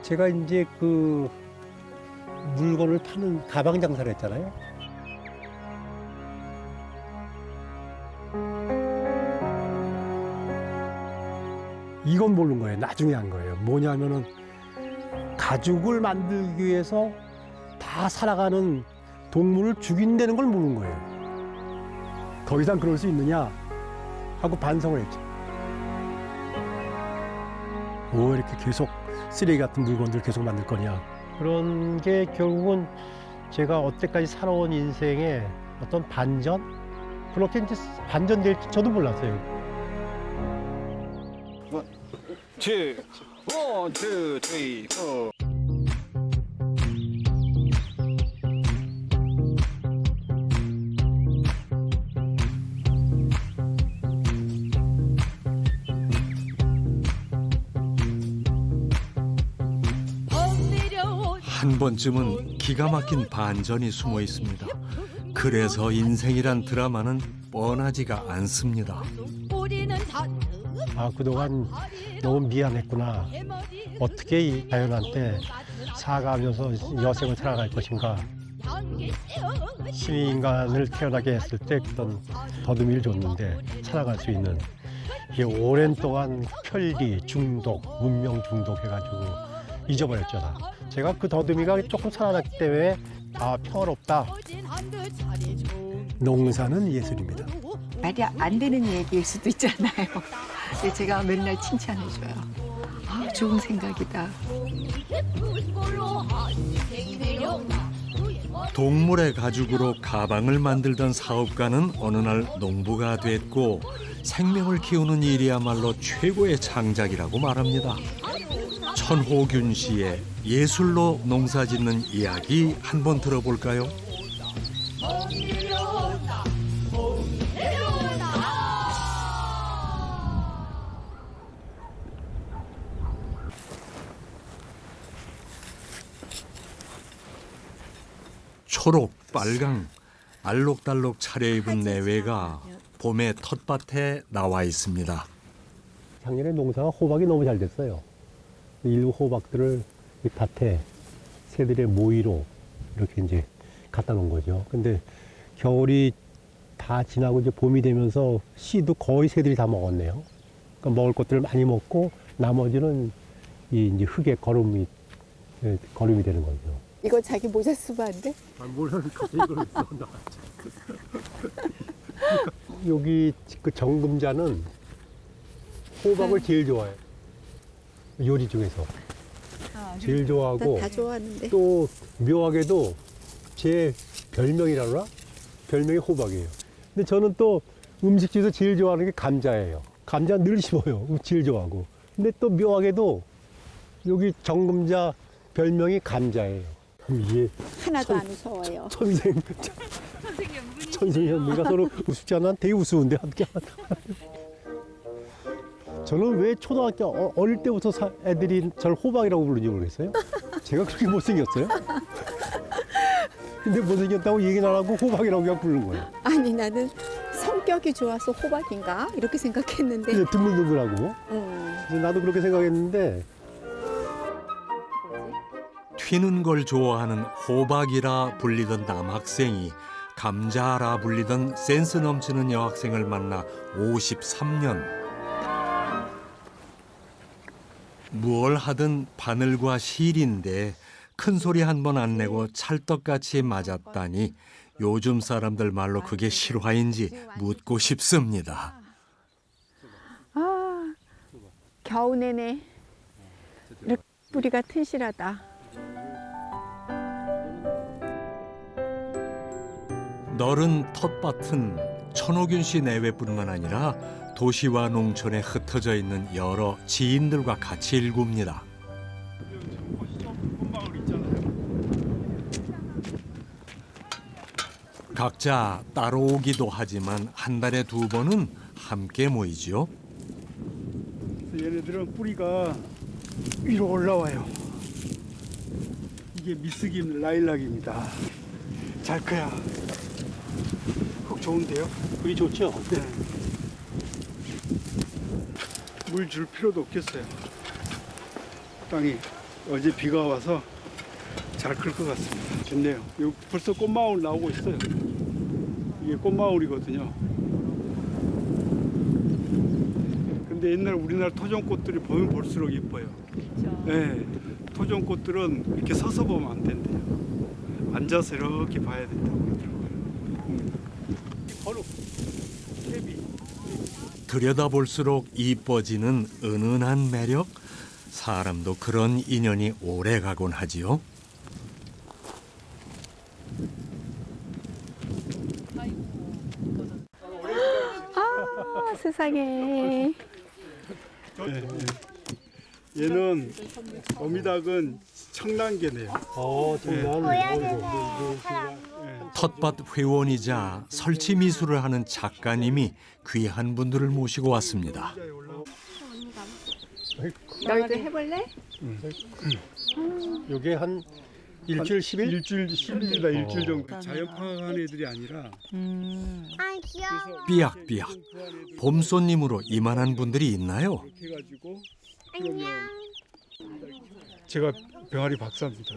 제가 이제 그 물건을 파는 가방 장사를 했잖아요. 이건 모르는 거예요. 나중에 한 거예요. 뭐냐면은 가죽을 만들기 위해서 다 살아가는 동물을 죽인다는 걸 모르는 거예요. 더 이상 그럴 수 있느냐 하고 반성을 했죠. 왜 이렇게 계속 쓰레기 같은 물건들 계속 만들 거냐. 그런 게 결국은 제가 어때까지 살아온 인생의 어떤 반전? 그렇게 이제 반전될지 저도 몰랐어요. One, two, three, four. 한 번쯤은 기가 막힌 반전이 숨어 있습니다. 그래서 인생이란 드라마는 뻔하지가 않습니다. 아, 그동안 너무 미안했구나. 어떻게 이 자연한테 사과하면서 여생을 살아갈 것인가. 신인간을 태어나게 했을 때 어떤 더듬이를 줬는데 살아갈 수 있는 이게 오랜 동안 편리, 중독, 문명 중독 해가지고 잊어버렸죠. 다. 제가 그 더듬이가 조금 살아났기 때문에 아, 평화롭다. 농사는 예술입니다. 말이 안 되는 얘기일 수도 있잖아요. 근데 제가 맨날 칭찬해줘요. 아, 좋은 생각이다. 동물의 가죽으로 가방을 만들던 사업가는 어느 날 농부가 됐고 생명을 키우는 일이야말로 최고의 창작이라고 말합니다. 천호균 씨의 예술로 농사짓는 이야기 한번 들어볼까요? 초록, 빨강, 알록달록 차려입은 내외가 봄의 텃밭에 나와 있습니다. 작년에 농사가 호박이 너무 잘 됐어요. 일부 호박들을 이 밭에 새들의 모이로 이렇게 이제 갖다 놓은 거죠. 근데 겨울이 다 지나고 이제 봄이 되면서 씨도 거의 새들이 다 먹었네요. 그러니까 먹을 것들을 많이 먹고 나머지는 이 이제 흙에 거름이 되는 거죠. 이거 자기 모자 쓰면 안 돼? 몰라, 이걸 써 여기 그 정금자는 호박을 제일 좋아해요. 요리 중에서. 제일 좋아하고 다 좋아하는데. 또 묘하게도 제 별명이라나? 별명이 호박이에요. 근데 저는 또 음식 중에서 제일 좋아하는 게 감자예요. 감자 늘 씹어요. 제일 좋아하고. 근데 또 묘하게도 여기 정금자 별명이 감자예요. 이게 하나도 안 무서워요. 천생연분가 서로 우습지 않아? 되게 우스운데 함께 저는 왜 초등학교 어릴 때부터 애들이 저를 호박이라고 부르는지 모르겠어요. 제가 그렇게 못생겼어요? 근데 못생겼다고 얘기는 안 하고 호박이라고 그냥 부르는 거예요. 아니 나는 성격이 좋아서 호박인가 이렇게 생각했는데. 근데 드물드물하고. 그래서 나도 그렇게 생각했는데 튀는 걸 좋아하는 호박이라 불리던 남학생이 감자라 불리던 센스 넘치는 여학생을 만나 53년. 무얼 하든 바늘과 실인데 큰 소리 한 번 안 내고 찰떡같이 맞았다니 요즘 사람들 말로 그게 실화인지 묻고 싶습니다. 아, 겨우 내내 이렇게 뿌리가 튼실하다. 너른 텃밭은 천호균 씨 내외뿐만 아니라 도시와 농촌에 흩어져 있는 여러 지인들과 같이 일굽니다. 각자 따로 오기도 하지만 한 달에 2번은 함께 모이죠. 얘네들은 뿌리가 위로 올라와요. 이게 미스김 라일락입니다. 잘 커야 흙 좋은데요? 그게 좋죠. 네. 물 줄 필요도 없겠어요. 땅이 어제 비가 와서 잘 클 것 같습니다. 좋네요. 여기 벌써 꽃마을 나오고 있어요. 이게 꽃마을이거든요. 근데 옛날 우리나라 토종꽃들이 보면 볼수록 예뻐요. 네, 토종꽃들은 이렇게 서서 보면 안 된대요. 앉아서 이렇게 봐야 된다고 그러더라고요. 바로 캡이. 들여다볼수록 이뻐지는 은은한 매력. 사람도 그런 인연이 오래 가곤 하지요. 아, 세상에. 얘는 어미닭은 청란개네요. 텃밭 회원이자 설치 미술을 하는 작가님이 귀한 분들을 모시고 왔습니다. 너희도 해볼래? 요게 한 일주일 10일? 일주일 10일이다 일주일 정도. 자연 파악한 애들이 아니라 아 귀여워. 삐약삐약. 봄손님으로 이만한 분들이 있나요? 이렇게 해가지고 안녕. 제가 병아리 박사입니다.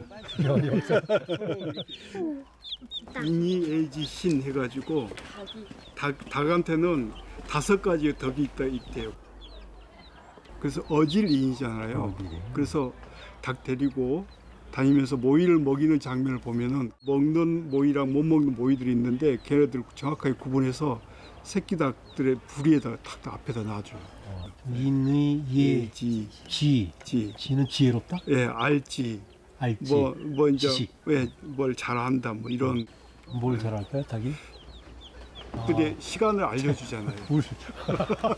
이니에이지 신 해가지고 닭한테는 5가지의 덕이 있대요. 그래서 어질인이잖아요. 그래서 닭 데리고 다니면서 모이를 먹이는 장면을 보면은 먹는 모이랑 못 먹는 모이들이 있는데 걔네들 정확하게 구분해서 새끼 닭들의 부리에다가 딱 앞에다 놔줘요. 인의 예지, 지. 지, 지는 지혜롭다? 예, 알지, 알지. 뭐 이제 지식. 뭘 잘한다, 뭐 이런. 뭘 잘할까요, 닭이? 근데 시간을 알려주잖아요. 뭘?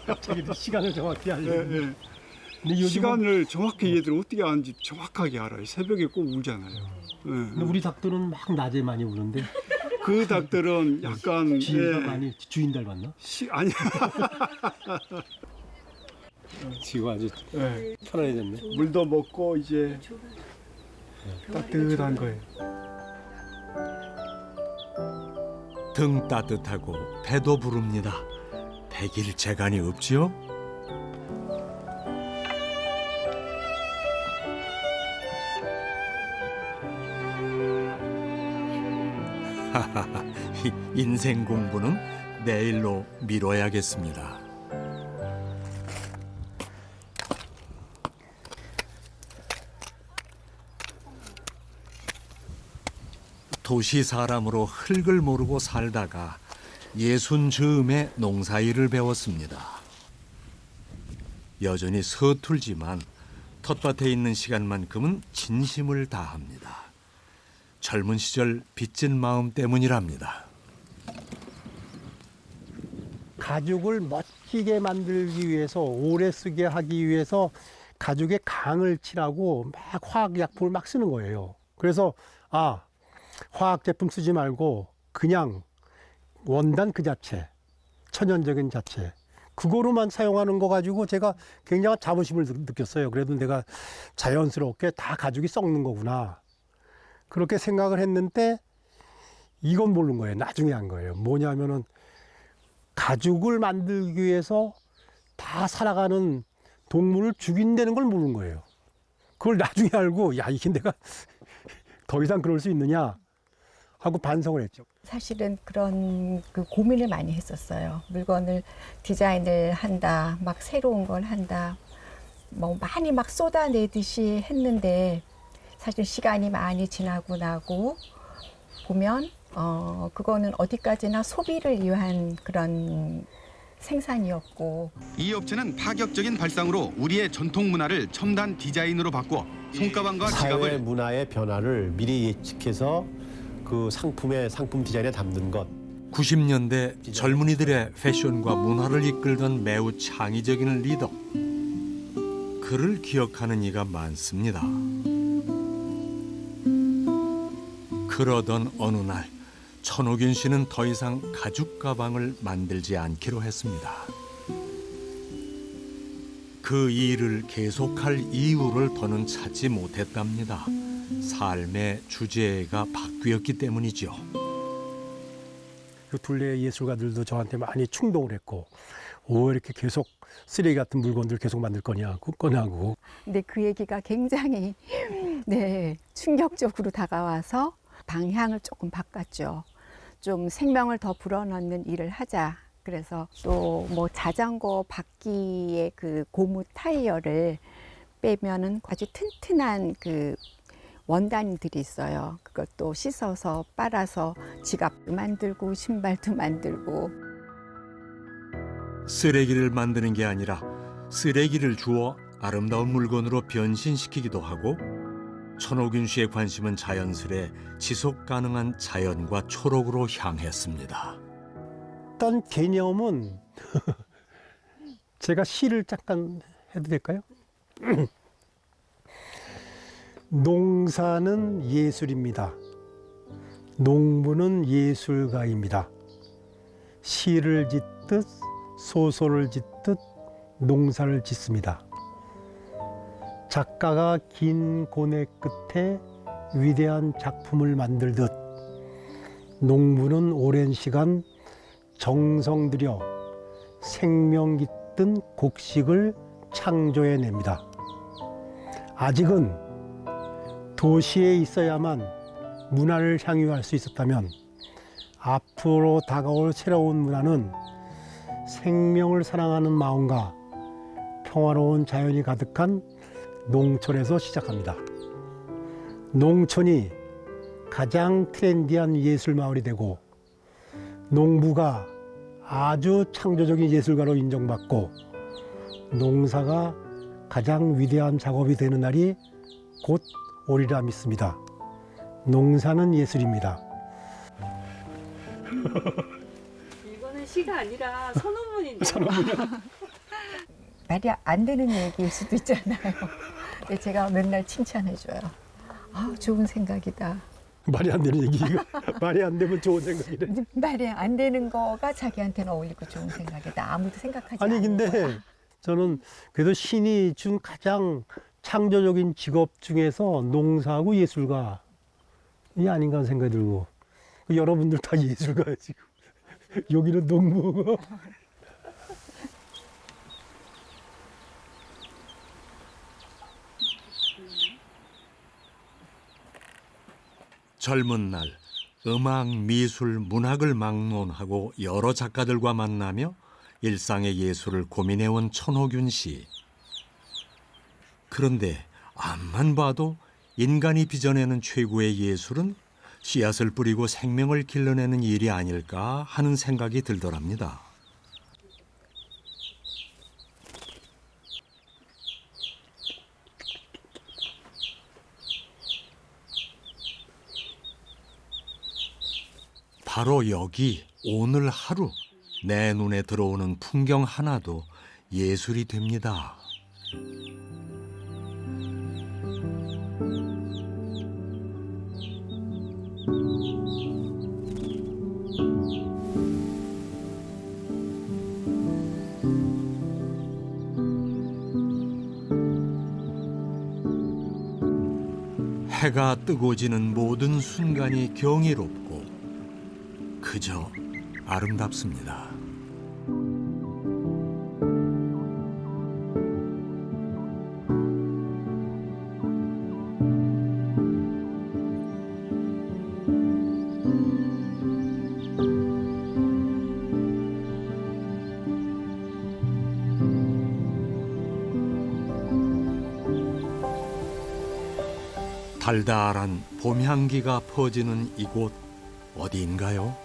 갑자기 시간을 정확히 예, 알려. 예. 근데 요즘은 시간을 정확히 얘들 어떻게 아는지 정확하게 알아요. 새벽에 꼭 울잖아요. 예. 근데 우리 닭들은 막 낮에 많이 우는데 그 닭들은 약간 지혜가 많이 주인 닮았나? 아니, 지가 아주 예. 편안해졌네. 물도 먹고 이제 따뜻한 거예요. 등 따뜻하고 배도 부릅니다. 백일재간이 없지요? 하하하, 인생 공부는 내일로 미뤄야겠습니다. 도시 사람으로 흙을 모르고 살다가 60즈음에 농사일을 배웠습니다. 여전히 서툴지만 텃밭에 있는 시간만큼은 진심을 다합니다. 젊은 시절 빚진 마음 때문이랍니다. 가죽을 멋지게 만들기 위해서 오래 쓰게 하기 위해서 가죽에 강을 칠하고 막 화학약품을 막 쓰는 거예요. 그래서 화학 제품 쓰지 말고 그냥 원단 그 자체, 천연적인 자체 그거로만 사용하는 거 가지고 제가 굉장한 자부심을 느꼈어요. 그래도 내가 자연스럽게 다 가죽이 썩는 거구나. 그렇게 생각을 했는데 이건 모르는 거예요. 나중에 한 거예요. 뭐냐면은 가죽을 만들기 위해서 다 살아가는 동물을 죽인다는 걸 모르는 거예요. 그걸 나중에 알고 야 이게 내가 더 이상 그럴 수 있느냐 하고 반성을 했죠. 사실은 그런 고민을 많이 했었어요. 물건을 디자인을 한다, 막 새로운 걸 한다, 뭐 많이 막 쏟아내듯이 했는데 사실 시간이 많이 지나고 나고 보면 그거는 어디까지나 소비를 위한 그런 생산이었고. 이 업체는 파격적인 발상으로 우리의 전통 문화를 첨단 디자인으로 바꿔 손가방과 사회 지갑을 문화의 변화를 미리 예측해서 그 상품 디자인에 담는 것. 90년대 젊은이들의 패션과 문화를 이끌던 매우 창의적인 리더. 그를 기억하는 이가 많습니다. 그러던 어느 날 천옥윤 씨는 더 이상 가죽 가방을 만들지 않기로 했습니다. 그 일을 계속할 이유를 더는 찾지 못했답니다. 삶의 주제가 바뀌었기 때문이죠. 그 둘레 예술가들도 저한테 많이 충동을 했고 이렇게 계속 쓰레기 같은 물건들 계속 만들 거냐고. 근데 그 얘기가 굉장히 네, 충격적으로 다가와서 방향을 조금 바꿨죠. 좀 생명을 더 불어넣는 일을 하자. 그래서 또 뭐 자전거 바퀴의 그 고무 타이어를 빼면은 아주 튼튼한 그 원단들이 있어요. 그것도 씻어서 빨아서 지갑도 만들고 신발도 만들고. 쓰레기를 만드는 게 아니라 쓰레기를 주워 아름다운 물건으로 변신시키기도 하고, 천옥윤 씨의 관심은 자연스레 지속 가능한 자연과 초록으로 향했습니다. 일단 개념은 제가 시를 잠깐 해도 될까요? 농사는 예술입니다. 농부는 예술가입니다. 시를 짓듯 소설을 짓듯 농사를 짓습니다. 작가가 긴 고뇌 끝에 위대한 작품을 만들듯 농부는 오랜 시간 정성 들여 생명 깃든 곡식을 창조해냅니다. 아직은 도시에 있어야만 문화를 향유할 수 있었다면 앞으로 다가올 새로운 문화는 생명을 사랑하는 마음과 평화로운 자연이 가득한 농촌에서 시작합니다. 농촌이 가장 트렌디한 예술 마을이 되고 농부가 아주 창조적인 예술가로 인정받고 농사가 가장 위대한 작업이 되는 날이 곧 오리라 믿습니다. 농사는 예술입니다. 이거는 시가 아니라 선언문인데. 말이 안 되는 얘기일 수도 있잖아요. 근데 제가 맨날 칭찬해줘요. 아, 좋은 생각이다. 말이 안 되는 얘기가 말이 안 되면 좋은 생각이래. 말이 안 되는 거가 자기한테는 어울리고 좋은 생각이다. 아무도 생각하지 아니 않는 거야. 근데 저는 그래도 신이 준 가장 창조적인 직업 중에서 농사하고 예술가이 아닌가 하는 생각이 들고, 여러분들 다 예술가야 지금. 여기는 농부고. 젊은 날 음악, 미술, 문학을 막론하고 여러 작가들과 만나며 일상의 예술을 고민해온 천옥윤 씨. 그런데 앞만 봐도 인간이 빚어내는 최고의 예술은 씨앗을 뿌리고 생명을 길러내는 일이 아닐까 하는 생각이 들더랍니다. 바로 여기 오늘 하루 내 눈에 들어오는 풍경 하나도 예술이 됩니다. 해가 뜨고 지는 모든 순간이 경이롭고 그저 아름답습니다. 달달한 봄 향기가 퍼지는 이곳 어디인가요?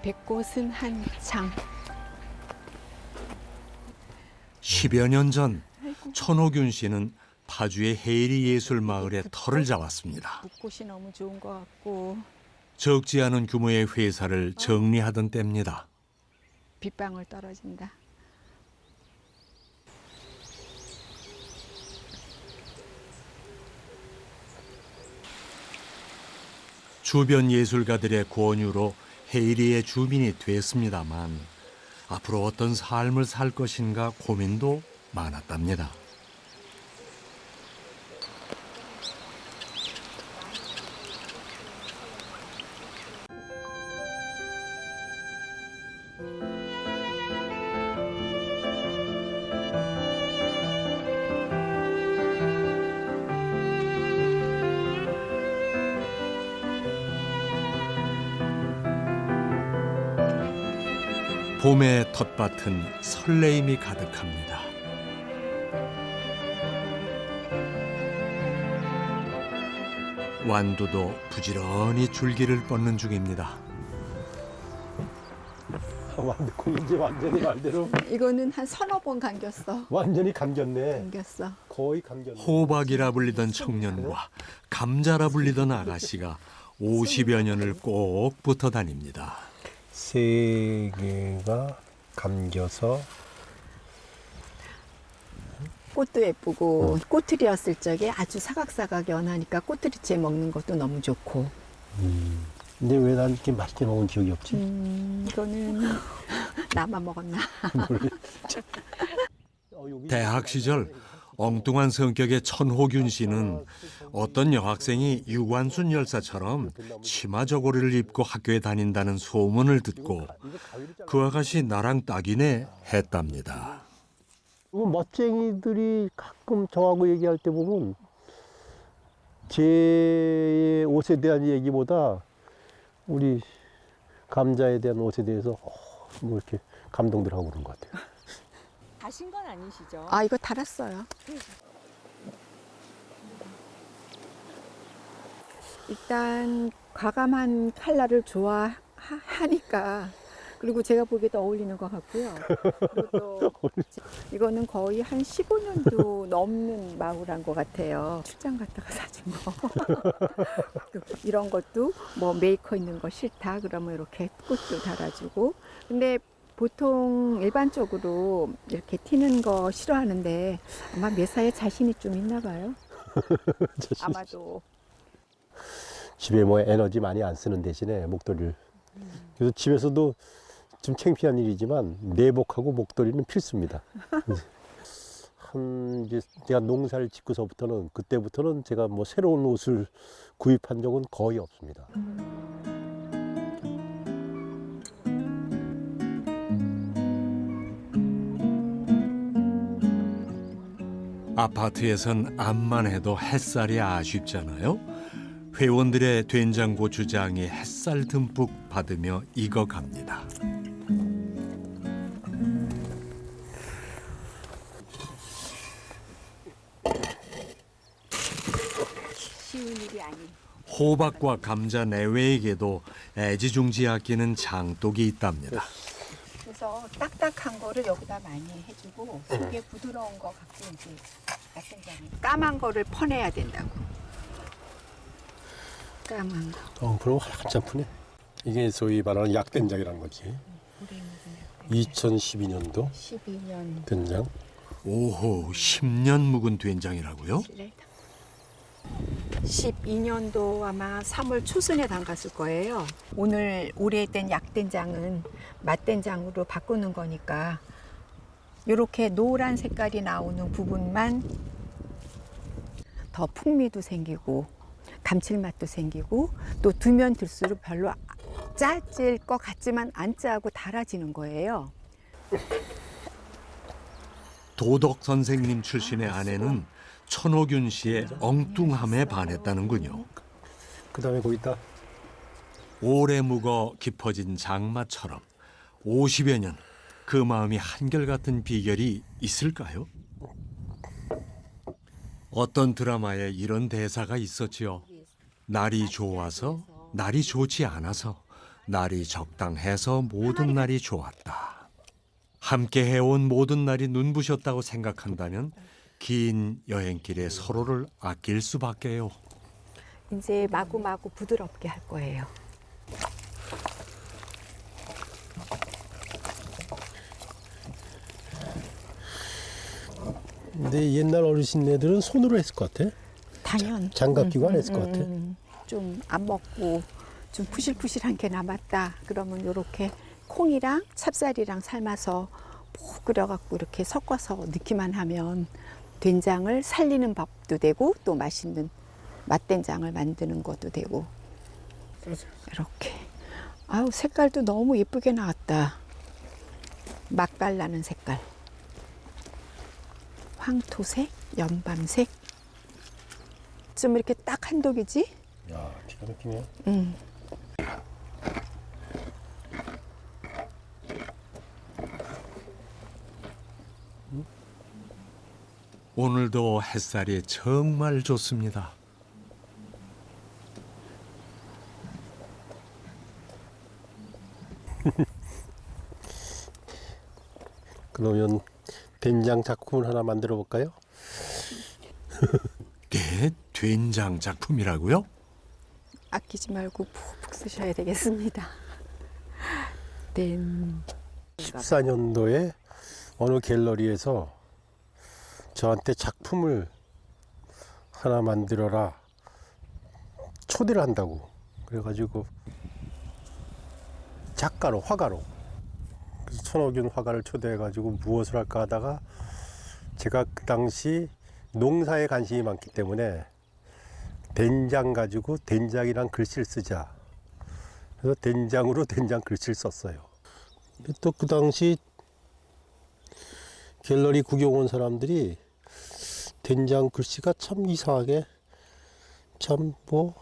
백꽃은 한창. 10여 년 전 천옥윤 씨는 파주의 헤이리 예술마을에 터를 잡았습니다. 붓꽃이 너무 좋은 것 같고 적지 않은 규모의 회사를 정리하던 때입니다. 빗방울 떨어진다. 주변 예술가들의 권유로 헤이리의 주민이 됐습니다만 앞으로 어떤 삶을 살 것인가 고민도 많았답니다. 봄의 텃밭은 설레임이 가득합니다. 완두도 부지런히 줄기를 뻗는 중입니다. 이제 완전히 말대로 이거는 한 서너 번 감겼어. 완전히 감겼네. 감겼어. 거의 감겼네. 호박이라 불리던 청년과 감자라 불리던 아가씨가 50여 년을 꼭 붙어 다닙니다. 세 개가 감겨서 꽃도 예쁘고 꼬투리였을 적에 아주 사각사각 연하니까 꼬투리채 먹는 것도 너무 좋고. 근데 왜 난 이렇게 맛있게 먹은 기억이 없지? 이거는 나만 먹었나? 대학 시절 엉뚱한 성격의 천호균 씨는 어떤 여학생이 유관순 열사처럼 치마 저고리를 입고 학교에 다닌다는 소문을 듣고 그 아가씨 나랑 딱이네 했답니다. 멋쟁이들이 가끔 저하고 얘기할 때 보면 제 옷에 대한 얘기보다 우리 감자에 대한 옷에 대해서 뭐 이렇게 감동들 하고 그런 것 같아요. 다신 건 아니시죠? 아, 이거 달았어요. 일단 과감한 컬러를 좋아하니까, 그리고 제가 보기에도 어울리는 것 같고요. 그리고 또 이거는 거의 한 15년도 넘는 마우란 것 같아요. 출장 갔다가 사준 거. 이런 것도 뭐 메이커 있는 거 싫다 그러면 이렇게 꽃도 달아주고. 근데 보통 일반적으로 이렇게 튀는 거 싫어하는데 아마 매사에 자신이 좀 있나 봐요. 아마도. 집에 뭐 에너지 많이 안 쓰는 대신에 목도리를. 그래서 집에서도 좀 창피한 일이지만 내복하고 목도리는 필수입니다. 한 이제 제가 농사를 짓고서부터는 그때부터는 제가 뭐 새로운 옷을 구입한 적은 거의 없습니다. 아파트에선 암만 해도 햇살이 아쉽잖아요. 회원들의 된장고추장이 햇살 듬뿍 받으며 익어갑니다. 쉬운 일이 아닌. 호박과 감자 내외에게도 애지중지 아끼는 장독이 있답니다. 그래서 딱딱한 거를 여기다 많이 해주고 속에 부드러운 거 갖고 이제 약된장을 까만 거를 퍼내야 된다고. 까만 거. 그럼 한참 푸네. 이게 소위 말하는 약된장이라는 거지. 2012년도 12년 된장. 오호, 10년 묵은 된장이라고요? 12년도 아마 3월 초순에 담갔을 거예요. 오늘 오래된 약된장은 맛된장으로 바꾸는 거니까 이렇게 노란 색깔이 나오는 부분만 더 풍미도 생기고 감칠맛도 생기고 또 두면 들수록 별로 짜질 것 같지만 안 짜고 달아지는 거예요. 도덕 선생님 출신의 아내는 천호균 씨의 엉뚱함에 반했다는군요. 그다음에 거기다 오래 묵어 깊어진 장마처럼 50여 년 그 마음이 한결같은 비결이 있을까요? 어떤 드라마에 이런 대사가 있었지요. 날이 좋아서, 날이 좋지 않아서, 날이 적당해서 모든 날이 좋았다. 함께 해온 모든 날이 눈부셨다고 생각한다면 긴 여행길에 서로를 아낄 수밖에요. 이제 마구마구 부드럽게 할 거예요. 근데 옛날 어르신네들은 손으로 했을 것 같아. 당연. 장갑 끼고 안 했을 것 같아. 좀 안 먹고 좀 푸실푸실한 게 남았다. 그러면 이렇게 콩이랑 찹쌀이랑 삶아서 푹 끓여갖고 이렇게 섞어서 넣기만 하면 된장을 살리는 밥도 되고 또 맛있는 맛된장을 만드는 것도 되고. 이렇게. 아우, 색깔도 너무 예쁘게 나왔다. 맛깔나는 색깔. 황토색, 연밤색. 좀 이렇게 딱 한 독이지? 야, 기가 막히네. 오늘도 햇살이 정말 좋습니다. 그러면 된장 작품을 하나 만들어 볼까요? 네, 된장 작품이라고요? 아끼지 말고 푹푹 쓰셔야 되겠습니다. 14년도에 어느 갤러리에서 저한테 작품을 하나 만들어라 초대를 한다고 그래가지고 작가로 화가로 그래서 천옥균 화가를 초대해가지고 무엇을 할까 하다가 제가 그 당시 농사에 관심이 많기 때문에 된장 가지고 된장이란 글씨를 쓰자. 그래서 된장으로 된장 글씨를 썼어요. 또 그 당시 갤러리 구경 온 사람들이 된장 글씨가 참 이상하게 참 뭐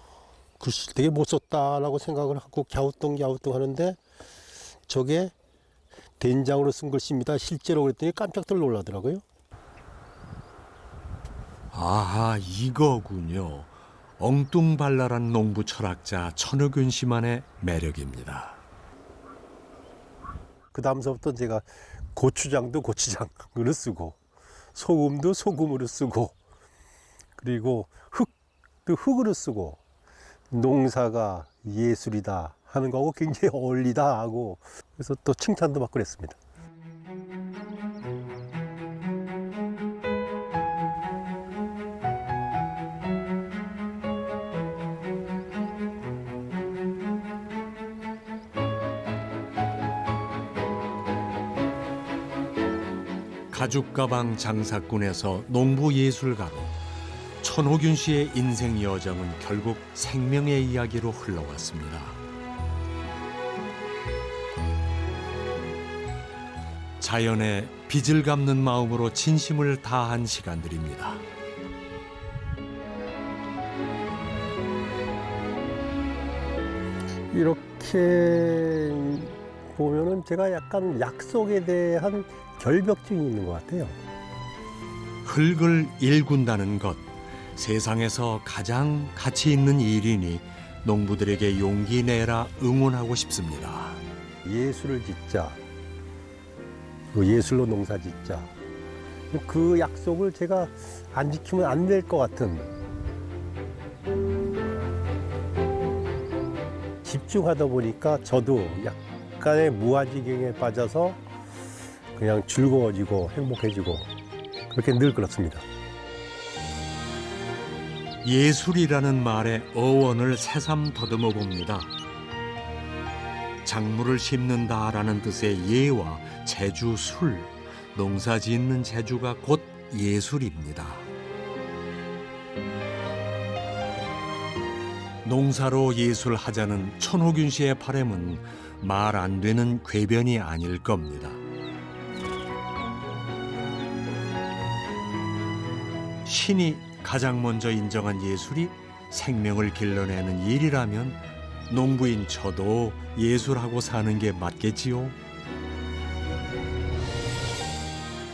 글씨 되게 못 썼다라고 생각을 하고 갸우뚱 하는데 저게 된장으로 쓴 글씨입니다. 실제로 그랬더니 깜짝들 놀라더라고요. 아하, 이거군요. 엉뚱발랄한 농부 철학자 천옥균 씨만의 매력입니다. 그 다음서부터 제가 고추장도 고추장으로 쓰고 소금도 소금으로 쓰고 그리고 흙도 흙으로 쓰고 농사가 예술이다 하는 거하고 굉장히 어울리다 하고 그래서 또 칭찬도 받고 그랬습니다. 가죽가방 장사꾼에서 농부 예술가로 천옥균 씨의 인생 여정은 결국 생명의 이야기로 흘러왔습니다. 자연에 빚을 갚는 마음으로 진심을 다한 시간들입니다. 이렇게 보면은 제가 약간 약속에 대한 결벽증이 있는 것 같아요. 흙을 일군다는 것, 세상에서 가장 가치 있는 일이니 농부들에게 용기 내라 응원하고 싶습니다. 예술을 짓자. 그 예술로 농사 짓자. 그 약속을 제가 안 지키면 안 될 것 같은 집중하다 보니까 저도 약간의 무아지경에 빠져서 그냥 즐거워지고 행복해지고 그렇게 늘 그렇습니다. 예술이라는 말의 어원을 새삼 더듬어 봅니다. 작물을 심는다라는 뜻의 예와 제주 술, 농사 짓는 재주가 곧 예술입니다. 농사로 예술하자는 천옥균 씨의 바람은 말 안 되는 궤변이 아닐 겁니다. 신이 가장 먼저 인정한 예술이 생명을 길러내는 일이라면 농부인 저도 예술하고 사는 게 맞겠지요.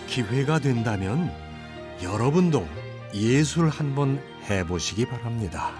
기회가 된다면 여러분도 예술 한번 해보시기 바랍니다.